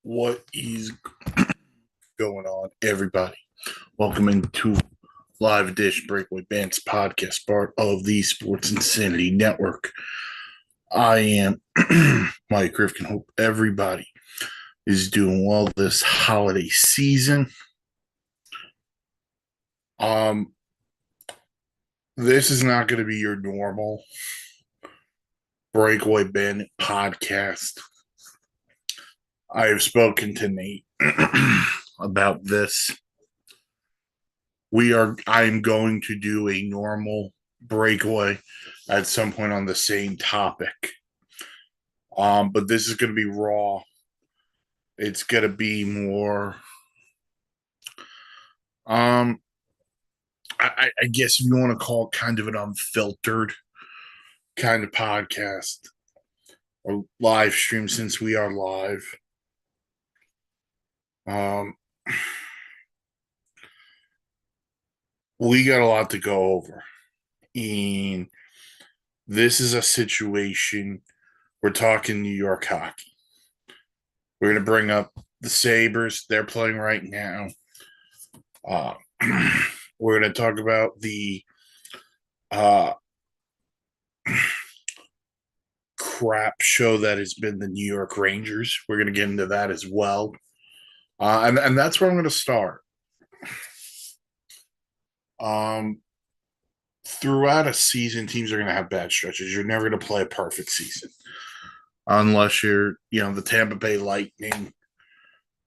What is going on, everybody? Welcome into Live Edition Breakaway Bandits podcast, part of the Sports Insanity Network. I am Mike Rifkin. Hope everybody is doing well this holiday season. This is not going to be your normal Breakaway Bandit podcast. I have spoken to Nate about this. I'm going to do a normal breakaway at some point on the same topic. But this is going to be raw. It's going to be more, I guess if you want to call it kind of an unfiltered kind of podcast or live stream, since we are live. We got a lot to go over. And this is a situation, we're talking New York hockey. We're going to bring up the Sabres. They're playing right now. We're going to talk about the crap show that has been the New York Rangers. We're going to get into that as well. And that's where I'm going to start. Throughout a season, teams are going to have bad stretches. You're never going to play a perfect season unless you're, the Tampa Bay Lightning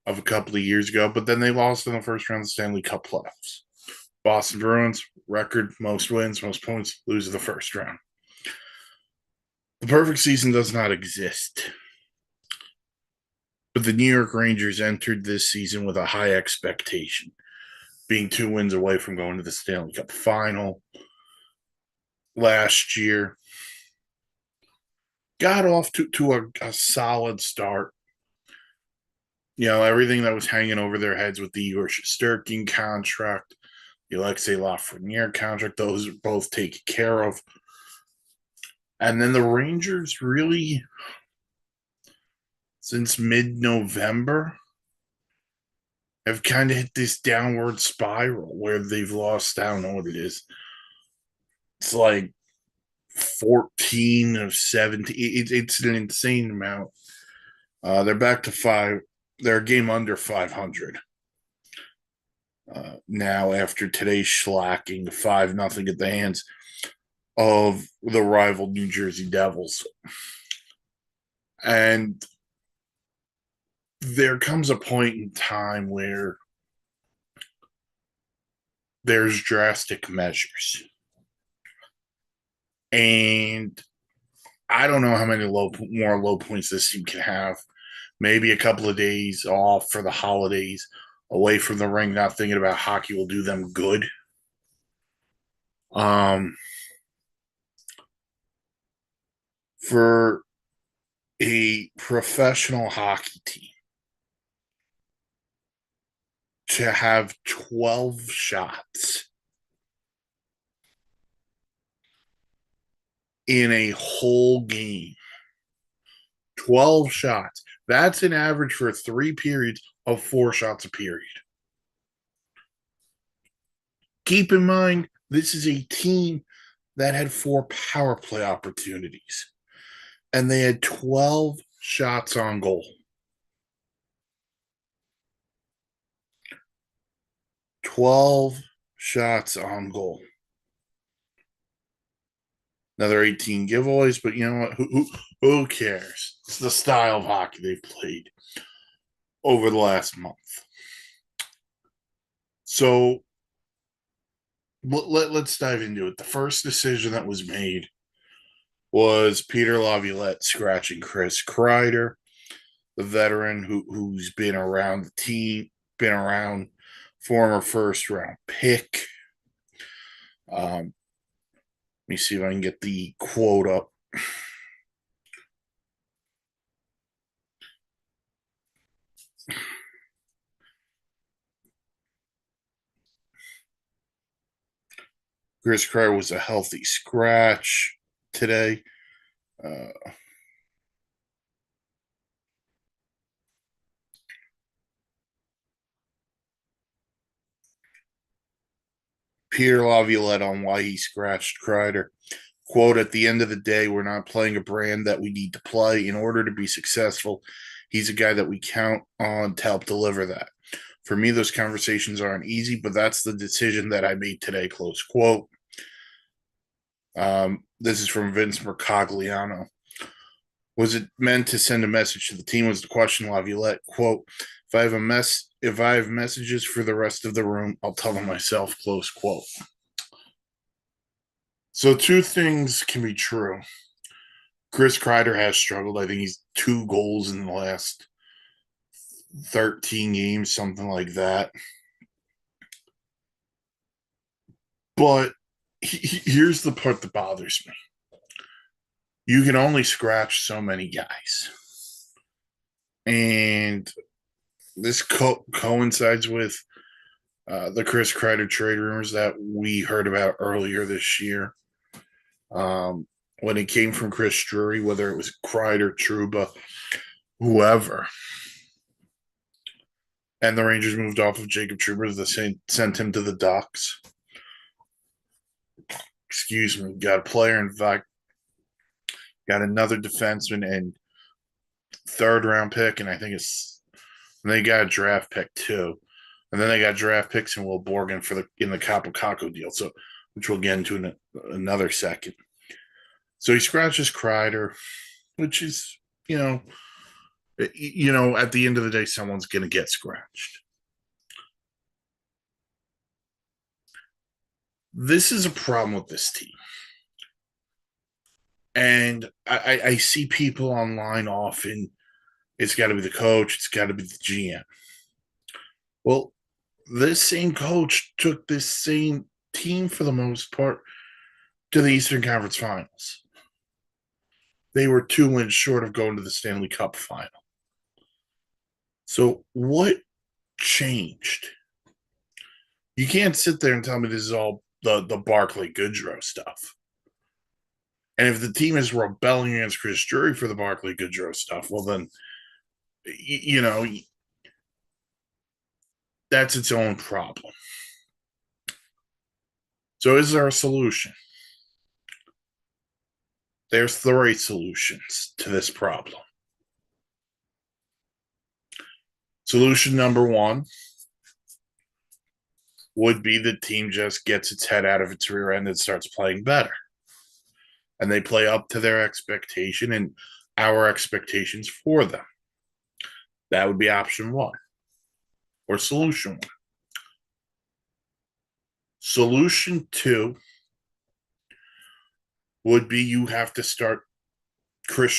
of a couple of years ago. But then they lost in the first round of the Stanley Cup playoffs. Boston Bruins, record, most wins, most points, lose the first round. The perfect season does not exist. But the New York Rangers entered this season with a high expectation, being 2 wins away from going to the Stanley Cup final last year. Got off to a solid start. Everything that was hanging over their heads with the Igor Shesterkin contract, the Alexei Lafreniere contract, those are both taken care of. And then the Rangers really, since mid-November, have kind of hit this downward spiral where they've lost, I don't know what it is. It's like 14 of 17. It's an insane amount. They're back to 5. They're a game under 500. Now, after today's shellacking, 5-0 at the hands of the rival New Jersey Devils. And there comes a point in time where there's drastic measures. And I don't know how many more low points this team can have. Maybe a couple of days off for the holidays, away from the ring, not thinking about hockey will do them good. For a professional hockey team to have 12 shots in a whole game, 12 shots, that's an average for 3 periods of 4 shots a period. Keep in mind, this is a team that had 4 power play opportunities, and they had 12 shots on goal. 12 shots on goal. Another 18 giveaways, but you know what? Who cares? It's the style of hockey they've played over the last month. So let's dive into it. The first decision that was made was Peter Laviolette scratching Chris Kreider, the veteran who's been around the team, been around, former first-round pick. Let me see if I can get the quote up. Chris Kreider was a healthy scratch today. Peter Laviolette on why he scratched Kreider. Quote, at the end of the day, we're not playing a brand that we need to play. In order to be successful, he's a guy that we count on to help deliver that. For me, those conversations aren't easy, but that's the decision that I made today, close quote. This is from Vince Mercogliano. Was it meant to send a message to the team? Was the question. Laviolette, quote, if I have messages for the rest of the room, I'll tell them myself, close quote. So two things can be true. Chris Kreider has struggled. I think he's 2 goals in the last 13 games, something like that. But here's the part that bothers me. You can only scratch so many guys. And this coincides with the Chris Kreider trade rumors that we heard about earlier this year. When it came from Chris Drury, whether it was Kreider, Trouba, whoever. And the Rangers moved off of Jacob Trouba. They sent him to the Ducks. Excuse me. Got a player, in fact, got another defenseman and 3rd-round pick, and I think they got a draft pick too. And then they got draft picks and Will Borgen in the Capo Caco deal, so which we'll get into in another second. So he scratches Kreider, which is, at the end of the day, someone's going to get scratched. This is a problem with this team. And I see people online often, it's got to be the coach, it's got to be the GM. Well, this same coach took this same team, for the most part, to the Eastern Conference Finals. They were 2 wins short of going to the Stanley Cup final. So what changed? You can't sit there and tell me this is all the Barclay Goodrow stuff. And if the team is rebelling against Chris Drury for the Barclay Goodrow stuff, well then, that's its own problem. So is there a solution? There's 3 solutions to this problem. Solution number 1 would be the team just gets its head out of its rear end and starts playing better. And they play up to their expectation and our expectations for them. That would be option 1 or solution 1. Solution 2 would be Chris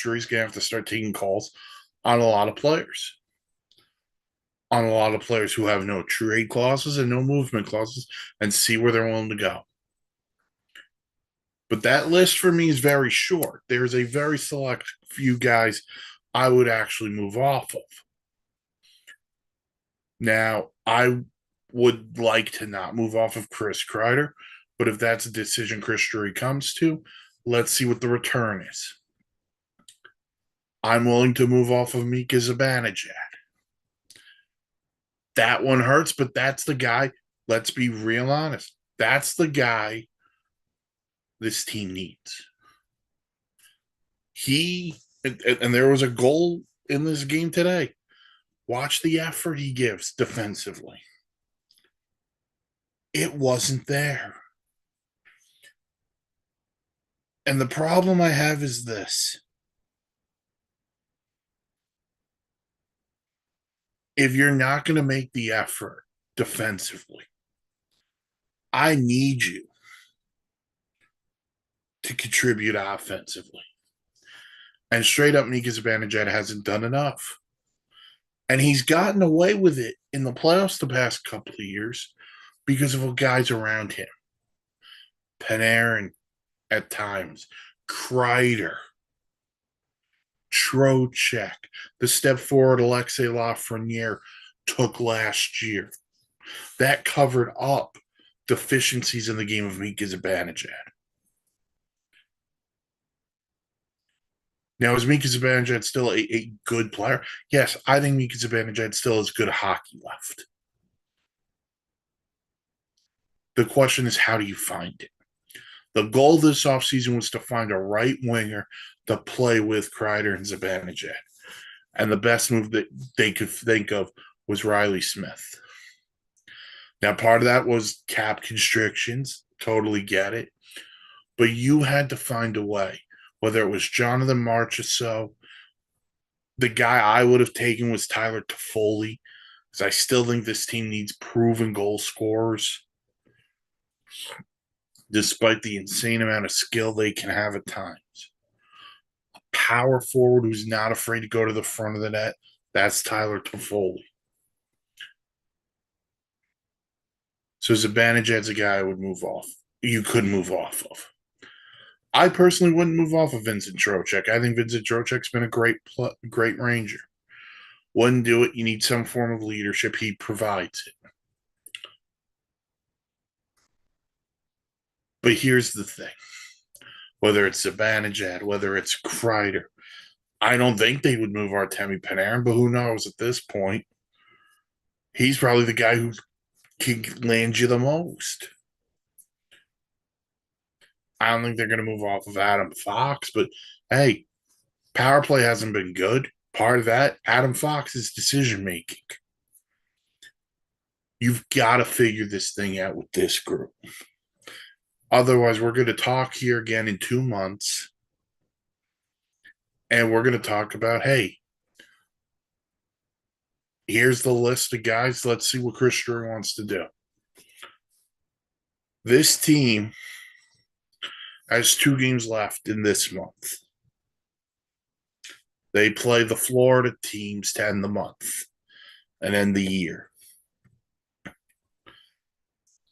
Drury's going to have to start taking calls on a lot of players. On a lot of players who have no trade clauses and no movement clauses, and see where they're willing to go. But that list for me is very short. There's a very select few guys I would actually move off of. Now, I would like to not move off of Chris Kreider, but if that's a decision Chris Drury comes to, let's see what the return is. I'm willing to move off of Mika Zibanejad. That one hurts, but that's the guy. Let's be real honest. That's the guy this team needs. And there was a goal in this game today. Watch the effort he gives defensively. It wasn't there. And the problem I have is this. If you're not going to make the effort defensively, I need you to contribute offensively. And straight up, Mika Zibanejad hasn't done enough. And he's gotten away with it in the playoffs the past couple of years because of the guys around him. Panarin at times, Kreider, Trocheck, the step forward Alexei Lafreniere took last year. That covered up deficiencies in the game of Mika Zibanejad. Now, is Mika Zibanejad still a good player? Yes, I think Mika Zibanejad still has good hockey left. The question is, how do you find it? The goal this offseason was to find a right winger to play with Kreider and Zibanejad. And the best move that they could think of was Riley Smith. Now, part of that was cap constrictions. Totally get it. But you had to find a way, whether it was Jonathan Marchessault. The guy I would have taken was Tyler Toffoli, because I still think this team needs proven goal scorers, despite the insane amount of skill they can have at times. A power forward who's not afraid to go to the front of the net, that's Tyler Toffoli. So Zibanejad's a guy I would move off. You could move off of. I personally wouldn't move off of Vincent Trocheck. I think Vincent Trocheck's been a great Ranger. Wouldn't do it. You need some form of leadership. He provides it. But here's the thing. Whether it's Zibanejad, whether it's Kreider, I don't think they would move Artemi Panarin, but who knows at this point? He's probably the guy who can land you the most. I don't think they're going to move off of Adam Fox, but hey, power play hasn't been good. Part of that, Adam Fox's decision making. You've got to figure this thing out with this group. Otherwise, we're going to talk here again in 2 months, and we're going to talk about, hey, here's the list of guys. Let's see what Chris Drury wants to do. This team has 2 games left in this month. They play the Florida teams to end the month and end the year.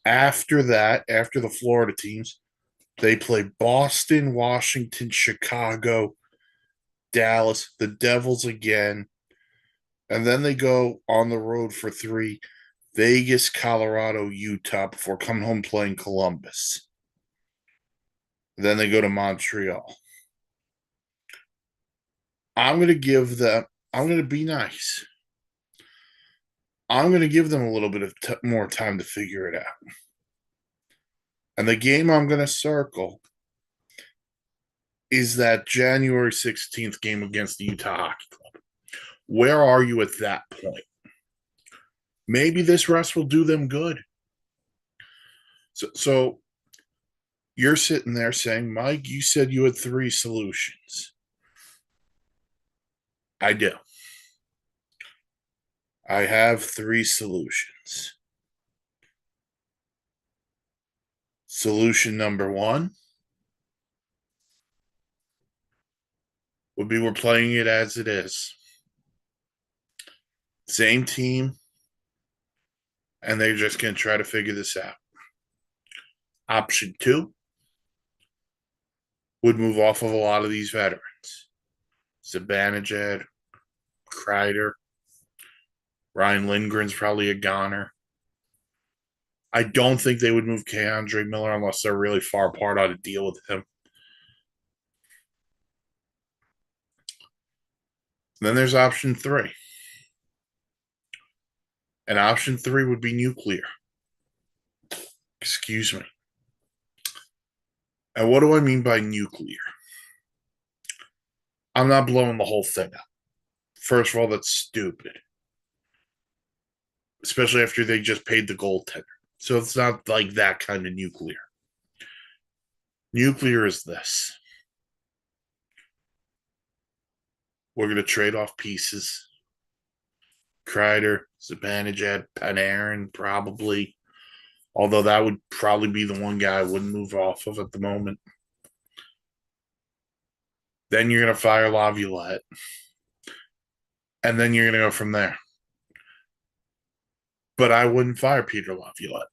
After that, after the Florida teams, they play Boston, Washington, Chicago, Dallas, the Devils again, and then they go on the road for 3, Vegas, Colorado, Utah, before coming home playing Columbus. Then they go to Montreal. I'm going to be nice. I'm going to give them a little bit of more time to figure it out. And the game I'm going to circle is that January 16th game against the Utah Hockey Club. Where are you at that point? Maybe this rest will do them good. So you're sitting there saying, Mike, you said you had 3 solutions. I do. I have 3 solutions. Solution number 1 would be we're playing it as it is. Same team, and they're just going to try to figure this out. Option 2 would move off of a lot of these veterans. Zibanejad, Kreider, Ryan Lindgren's probably a goner. I don't think they would move Keandre Miller unless they're really far apart on a deal with him. Then there's option 3. And option 3 would be nuclear. Excuse me. And what do I mean by nuclear? I'm not blowing the whole thing up. First of all, that's stupid. Especially after they just paid the goaltender. So it's not like that kind of nuclear. Nuclear is this. We're going to trade off pieces. Kreider, Zibanejad, Panarin, probably. Although that would probably be the one guy I wouldn't move off of at the moment. Then you're going to fire Laviolette. And then you're going to go from there. But I wouldn't fire Peter Laviolette.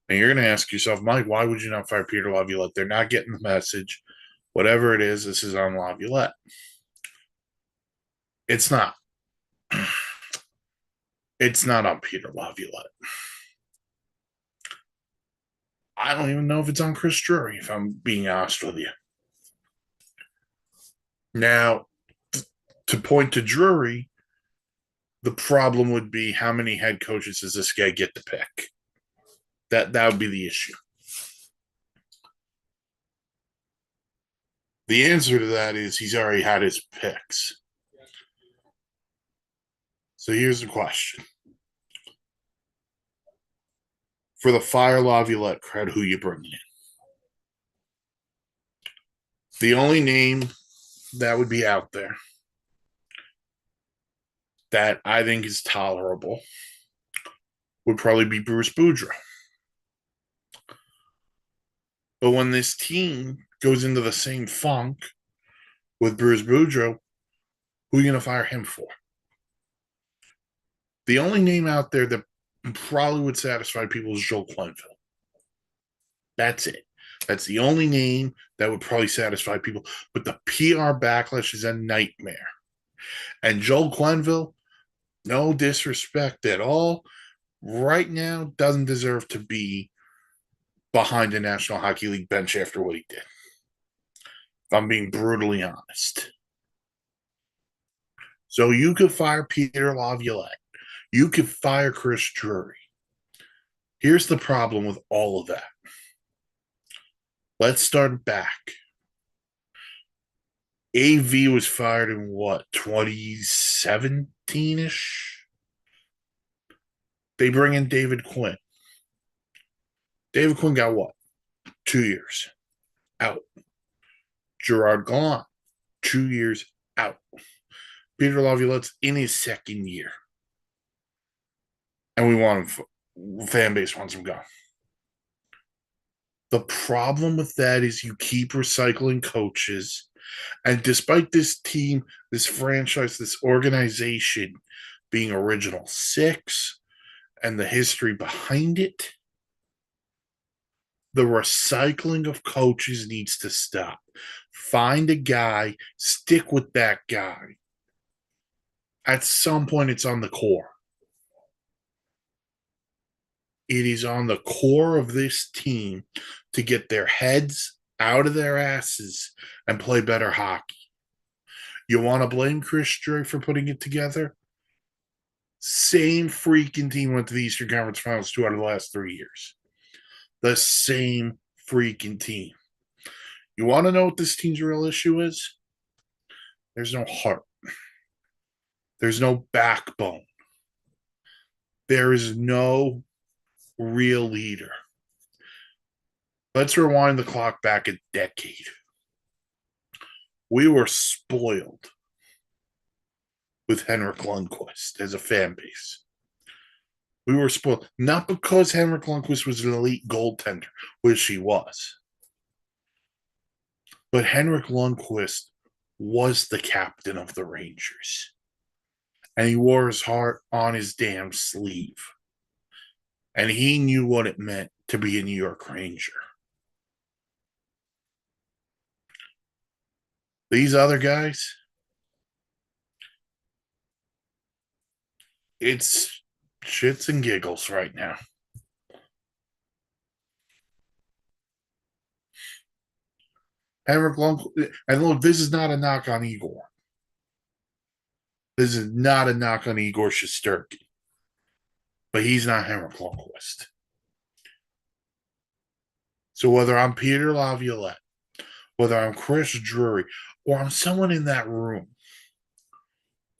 And you're going to ask yourself, Mike, why would you not fire Peter Laviolette? They're not getting the message. Whatever it is, this is on Laviolette. It's not. It's not on Peter Laviolette. I don't even know if it's on Chris Drury, if I'm being honest with you. Now, to point to Drury, the problem would be how many head coaches does this guy get to pick? That would be the issue. The answer to that is he's already had his picks. So here's the question. For the Fire Laviolette cred, who you bringing in? The only name that would be out there that I think is tolerable would probably be Bruce Boudreau. But when this team goes into the same funk with Bruce Boudreau, who are you going to fire him for? The only name out there that probably would satisfy people is Joel Quenneville. That's it. That's the only name that would probably satisfy people. But the PR backlash is a nightmare. And Joel Quenneville, no disrespect at all, right now doesn't deserve to be behind the National Hockey League bench after what he did. If I'm being brutally honest. So you could fire Peter Laviolette. You could fire Chris Drury. Here's the problem with all of that. Let's start back. AV was fired in what, 2017-ish? They bring in David Quinn. David Quinn got what? 2 years out. Gerard Gallant, 2 years out. Peter Laviolette's in his second year. And we want him, fan base wants him gone. The problem with that is you keep recycling coaches. And despite this team, this franchise, this organization being Original Six and the history behind it, the recycling of coaches needs to stop. Find a guy, stick with that guy. At some point, it's on the core. It is on the core of this team to get their heads out of their asses and play better hockey. You want to blame Chris Drury for putting it together? Same freaking team went to the Eastern Conference Finals 2 out of the last 3 years. The same freaking team. You want to know what this team's real issue is? There's no heart. There's no backbone. There is no real leader. Let's rewind the clock back a decade. We were spoiled with Henrik Lundqvist as a fan base. We were spoiled. Not because Henrik Lundqvist was an elite goaltender, which he was. But Henrik Lundqvist was the captain of the Rangers. And he wore his heart on his damn sleeve. And he knew what it meant to be a New York Ranger. These other guys, it's shits and giggles right now. Henrik Lundqvist, and look, this is not a knock on Igor. This is not a knock on Igor Shesterkin. But he's not Henrik Lundqvist. So whether I'm Peter Laviolette, whether I'm Chris Drury, or I'm someone in that room,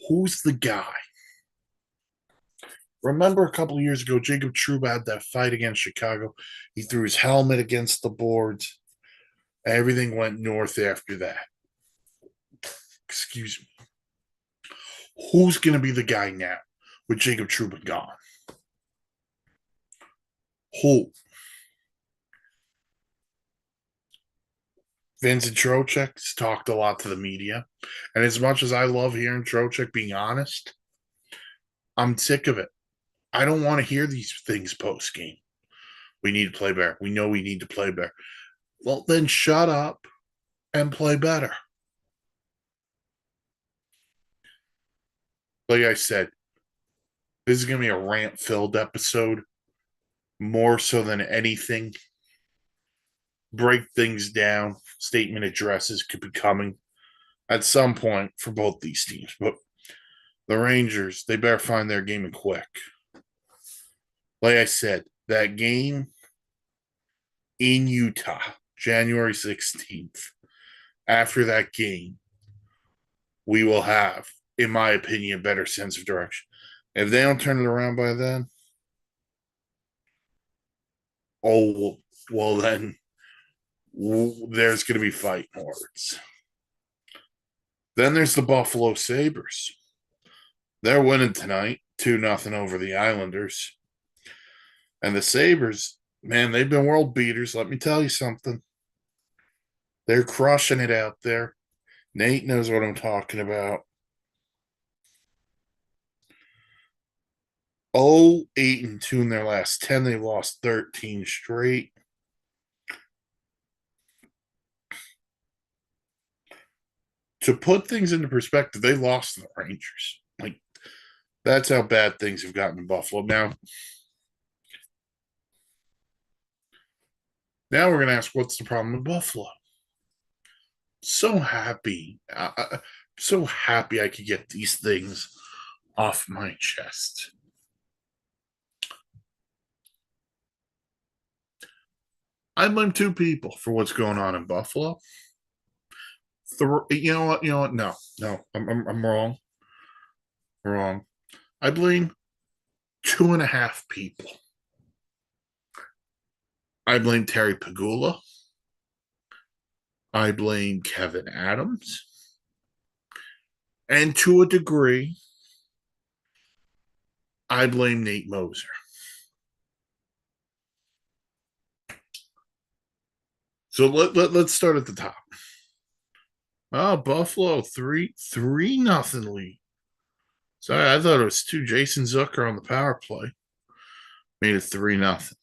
who's the guy? Remember a couple of years ago, Jacob Trouba had that fight against Chicago. He threw his helmet against the boards. Everything went north after that. Excuse me. Who's going to be the guy now with Jacob Trouba gone? Who? Vincent Trocheck's talked a lot to the media. And as much as I love hearing Trocheck being honest, I'm sick of it. I don't want to hear these things post-game. We need to play better. We know we need to play better. Well, then shut up and play better. Like I said, this is going to be a rant-filled episode, more so than anything. Break things down. Statement addresses could be coming at some point for both these teams. But the Rangers, they better find their game and quick. Like I said, that game in Utah, January 16th, after that game, we will have, in my opinion, a better sense of direction. If they don't turn it around by then, oh, well, then there's going to be fighting words. Then there's the Buffalo Sabres. They're winning tonight, 2-0 over the Islanders. And the Sabres, man, they've been world beaters. Let me tell you something. They're crushing it out there. Nate knows what I'm talking about. 0-8-2 in their last 10. They lost 13 straight. To put things into perspective, they lost to the Rangers. Like, that's how bad things have gotten in Buffalo. Now we're going to ask, what's the problem with Buffalo? So happy. So happy I could get these things off my chest. I blame two people for what's going on in Buffalo. You know what? No, I'm wrong. Wrong. I blame 2.5 people. I blame Terry Pegula. I blame Kevin Adams. And to a degree, I blame Nate Moser. So let's start at the top. Oh, Buffalo 3-0 lead. Sorry, I thought it was 2. Jason Zucker on the power play made it 3-0.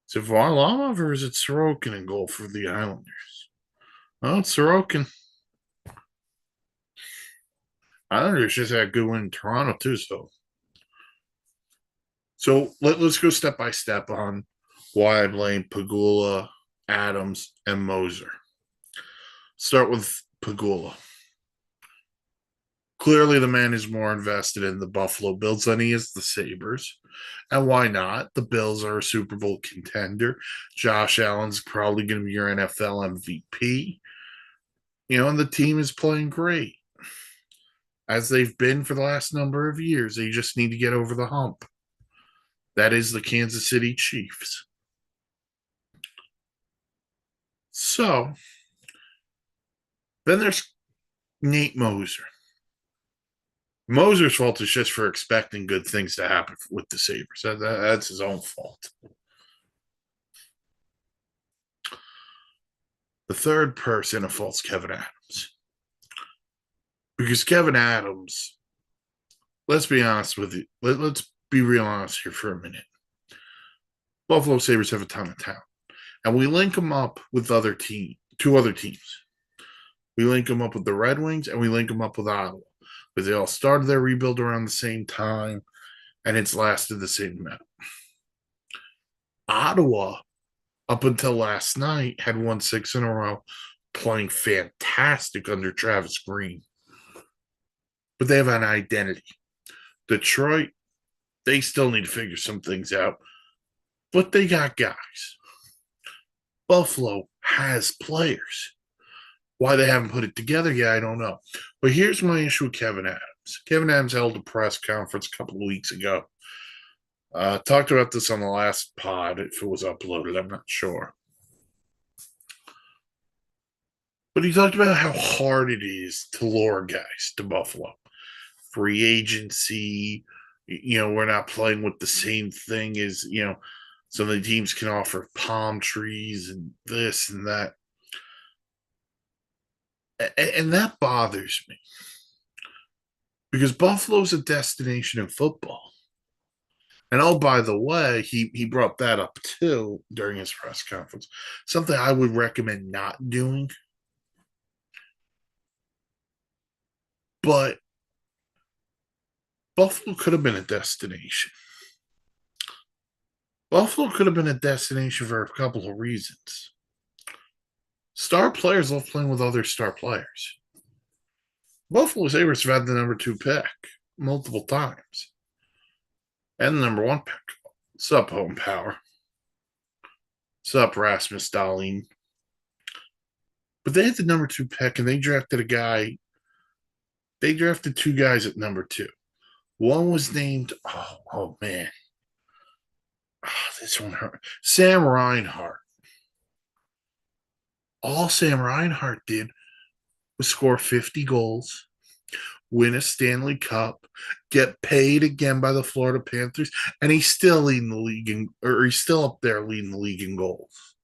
Is it Varlamov or is it Sorokin in goal for the Islanders? Oh, it's Sorokin. Islanders just had a good win in Toronto too. So let's go step by step on why I blame Pegula, Adams, and Moser. Start with Pegula. Clearly, the man is more invested in the Buffalo Bills than he is the Sabres. And why not? The Bills are a Super Bowl contender. Josh Allen's probably going to be your NFL MVP. And the team is playing great, as they've been for the last number of years. They just need to get over the hump. That is the Kansas City Chiefs. So, then there's Nate Moser. Moser's fault is just for expecting good things to happen with the Sabres. That's his own fault. The third person at fault is Kevin Adams. Because Kevin Adams, let's be honest with you. Let's be real honest here for a minute. Buffalo Sabres have a ton of talent. And we link them up with two other teams. We link them up with the Red Wings and we link them up with Ottawa. Because they all started their rebuild around the same time, and it's lasted the same amount. Ottawa, up until last night, had won 6 in a row, playing fantastic under Travis Green. But they have an identity. Detroit, they still need to figure some things out, but they got guys. Buffalo has players. Why they haven't put it together yet, I don't know. But here's my issue with Kevin Adams. Kevin Adams held a press conference a couple of weeks ago. Talked about this on the last pod, if it was uploaded, I'm not sure. But he talked about how hard it is to lure guys to Buffalo. Free agency, we're not playing with the same thing as, some of the teams can offer palm trees and this and that. And that bothers me. Because Buffalo's a destination in football. And oh, by the way, he brought that up too during his press conference. Something I would recommend not doing. But Buffalo could have been a destination. Buffalo could have been a destination for a couple of reasons. Star players love playing with other star players. Buffalo Sabres have had the number 2 pick multiple times. And the number 1 pick. What's up, home power? up, Rasmus Dahlin? But they had the number 2 pick, and they drafted a guy. They drafted 2 guys at number 2. One was named, oh man, this one hurt. Sam Reinhart. All Sam Reinhart did was score 50 goals, win a Stanley Cup, get paid again by the Florida Panthers, and he's still leading the league or he's still up there leading the league in goals.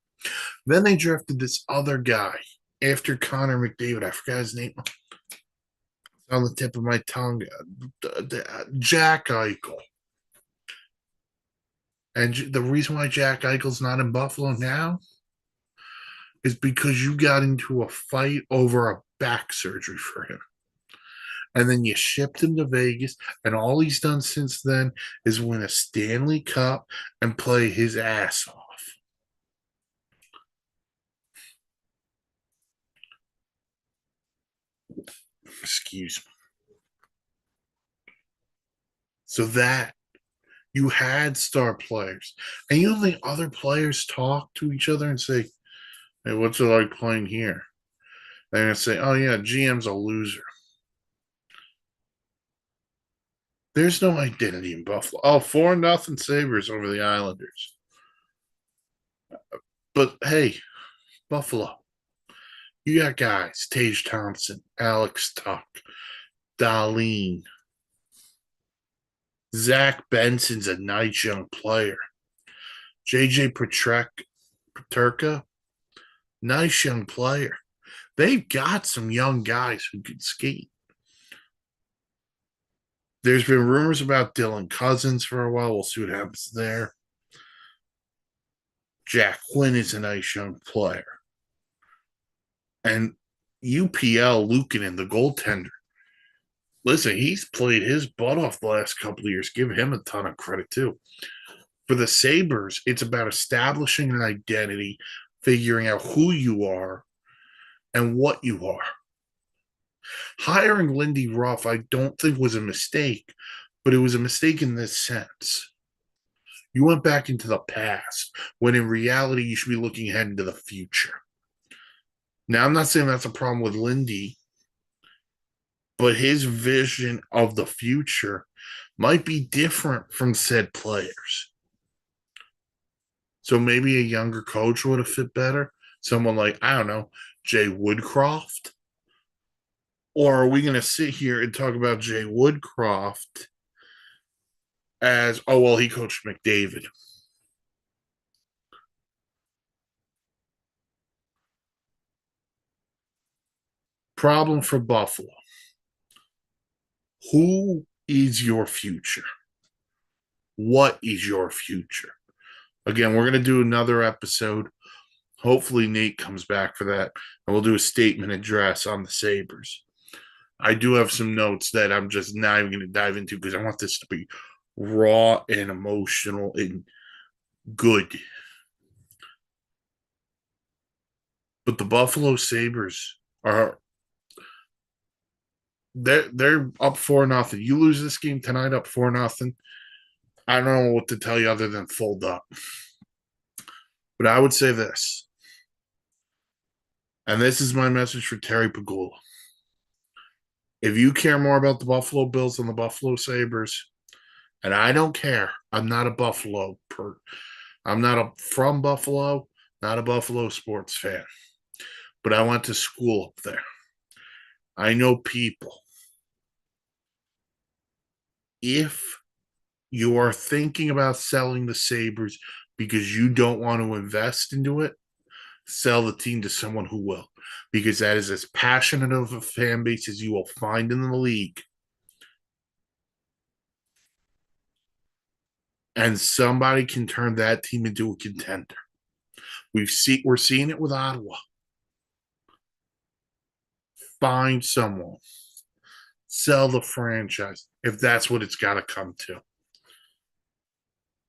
Then they drafted this other guy after Connor McDavid. I forgot his name. It's on the tip of my tongue. Jack Eichel. And the reason why Jack Eichel's not in Buffalo now is because you got into a fight over a back surgery for him. And then you shipped him to Vegas, and all he's done since then is win a Stanley Cup and play his ass off. Excuse me. So that you had star players, and you don't think other players talk to each other and say, "Hey, what's it like playing here?" They're gonna say, "Oh yeah, GM's a loser." There's no identity in Buffalo. Oh, 4-0 Sabres over the Islanders. But hey, Buffalo, you got guys, Tage Thompson, Alex Tuck, Darlene. Zach Benson's a nice young player. JJ Paterka, nice young player. They've got some young guys who can skate. There's been rumors about Dylan Cousins for a while. We'll see what happens there. Jack Quinn is a nice young player. And UPL Luukkonen, the goaltender. Listen, he's played his butt off the last couple of years. Give him a ton of credit, too. For the Sabres, it's about establishing an identity, figuring out who you are and what you are. Hiring Lindy Ruff, I don't think was a mistake, but it was a mistake in this sense. You went back into the past when in reality you should be looking ahead into the future. Now, I'm not saying that's a problem with Lindy, but his vision of the future might be different from said players. So maybe a younger coach would have fit better. Someone like, I don't know, Jay Woodcroft. Or are we going to sit here and talk about Jay Woodcroft as, oh, well, he coached McDavid? Problem for Buffalo. Who is your future? What is your future? Again, we're going to do another episode. Hopefully, Nate comes back for that, and we'll do a statement address on the Sabres. I do have some notes that I'm just not even going to dive into because I want this to be raw and emotional and good. But the Buffalo Sabres are they're up 4-0. You lose this game tonight up 4-0. I don't know what to tell you other than fold up. But I would say this, and this is my message for Terry Pagula. If you care more about the Buffalo Bills than the Buffalo Sabres, and I don't care, I'm not a Buffalo I'm not from Buffalo, not a Buffalo sports fan, but I went to school up there. I know people. If you are thinking about selling the Sabres because you don't want to invest into it, sell the team to someone who will, because that is as passionate of a fan base as you will find in the league. And somebody can turn that team into a contender. We're seeing it with Ottawa. Find someone, sell the franchise if that's what it's got to come to.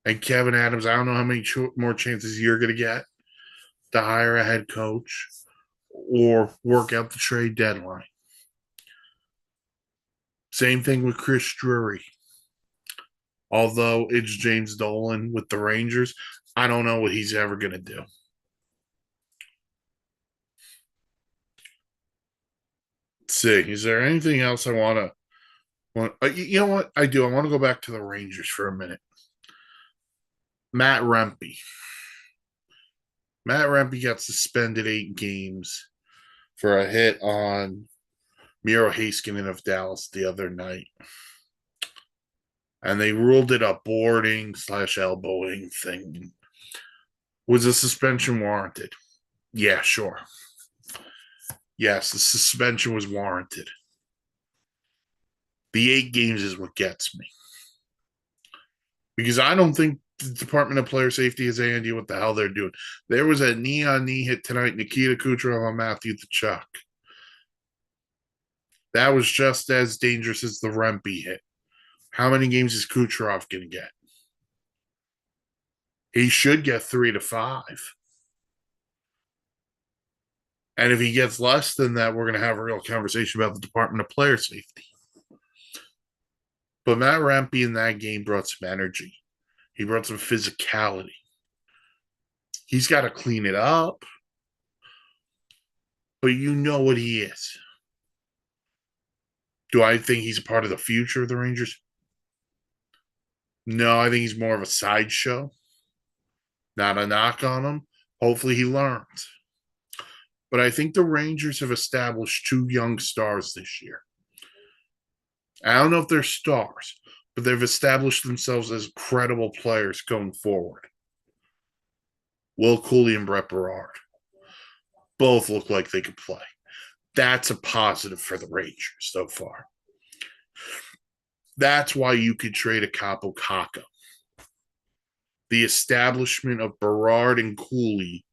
And Kevin Adams, I don't know how many more chances you're going to get to hire a head coach or work out the trade deadline. Same thing with Chris Drury. Although it's James Dolan with the Rangers, I don't know what he's ever going to do. Let's see. Is there anything else I want to? You know what I do? I want to go back to the Rangers for a minute. Matt Rempe. Matt Rempe got suspended 8 games for a hit on Miro Heiskanen of Dallas the other night. And they ruled it a boarding / elbowing thing. Was a suspension warranted? Yeah, sure. Yes, the suspension was warranted. The 8 games is what gets me. Because I don't think the Department of Player Safety has any idea what the hell they're doing. There was a knee-on-knee hit tonight, Nikita Kucherov on Matthew Tkachuk. That was just as dangerous as the Rempe hit. How many games is Kucherov going to get? He should get 3 to 5. And if he gets less than that, we're going to have a real conversation about the Department of Player Safety. But Matt Rempe in that game brought some energy. He brought some physicality. He's got to clean it up. But you know what he is. Do I think he's a part of the future of the Rangers? No, I think he's more of a sideshow. Not a knock on him. Hopefully he learns. But I think the Rangers have established 2 young stars this year. I don't know if they're stars, but they've established themselves as credible players going forward. Will Cooley and Brett Berard both look like they could play. That's a positive for the Rangers so far. That's why you could trade a Capo Caca. The establishment of Berard and Cooley,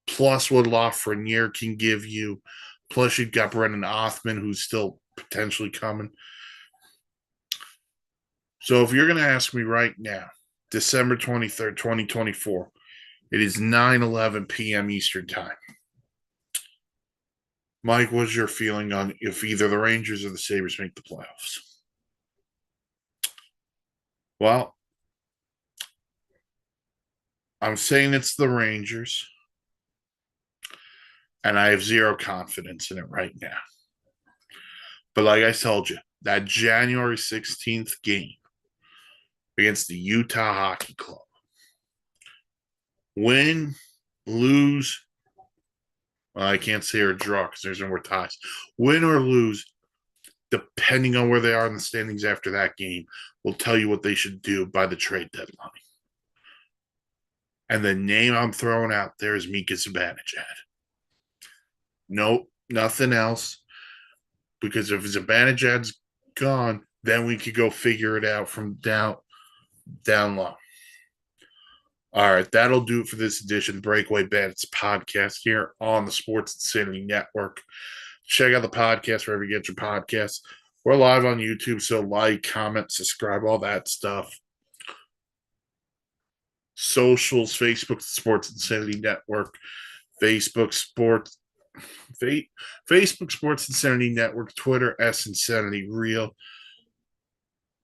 plus what Lafreniere can give you, plus you've got Brendan Othman, who's still potentially coming. So if you're going to ask me right now, December 23rd, 2024, it is 9:11 p.m. Eastern Time. Mike, what's your feeling on if either the Rangers or the Sabres make the playoffs? Well, I'm saying it's the Rangers, and I have zero confidence in it right now. But like I told you, that January 16th game against the Utah Hockey Club, win, lose, well, I can't say or draw because there's no more ties. Win or lose, depending on where they are in the standings after that game, will tell you what they should do by the trade deadline. And the name I'm throwing out there is Mika Zibanejad. Nope, nothing else. Because if Zibanejad's gone, then we could go figure it out from down low. All right, that'll do it for this edition of Breakaway Bandits podcast here on the Sports Insanity Network. Check out the podcast wherever you get your podcasts. We're live on YouTube, so like, comment, subscribe, all that stuff. Socials, Facebook Sports Insanity Network, Facebook Sports Insanity Network, Twitter S Insanity Real,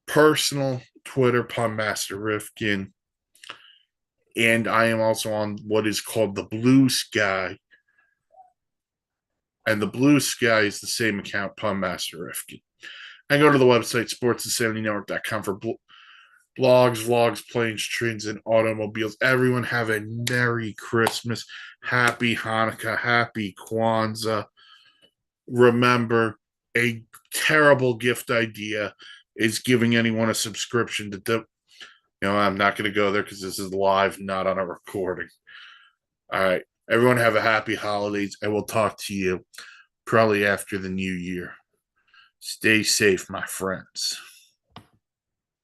personal Twitter Pun Master Rifkin, and I am also on what is called the Blue Sky, and the Blue Sky is the same account, Pun Master Rifkin. And go to the website sportsinsanitynetwork.com for blogs, vlogs, planes, trains, and automobiles. Everyone have a Merry Christmas, Happy Hanukkah, Happy Kwanzaa. Remember, a terrible gift idea is giving anyone a subscription to I'm not going to go there because this is live, not on a recording. All right. Everyone have a happy holidays, and we'll talk to you probably after the new year. Stay safe, my friends.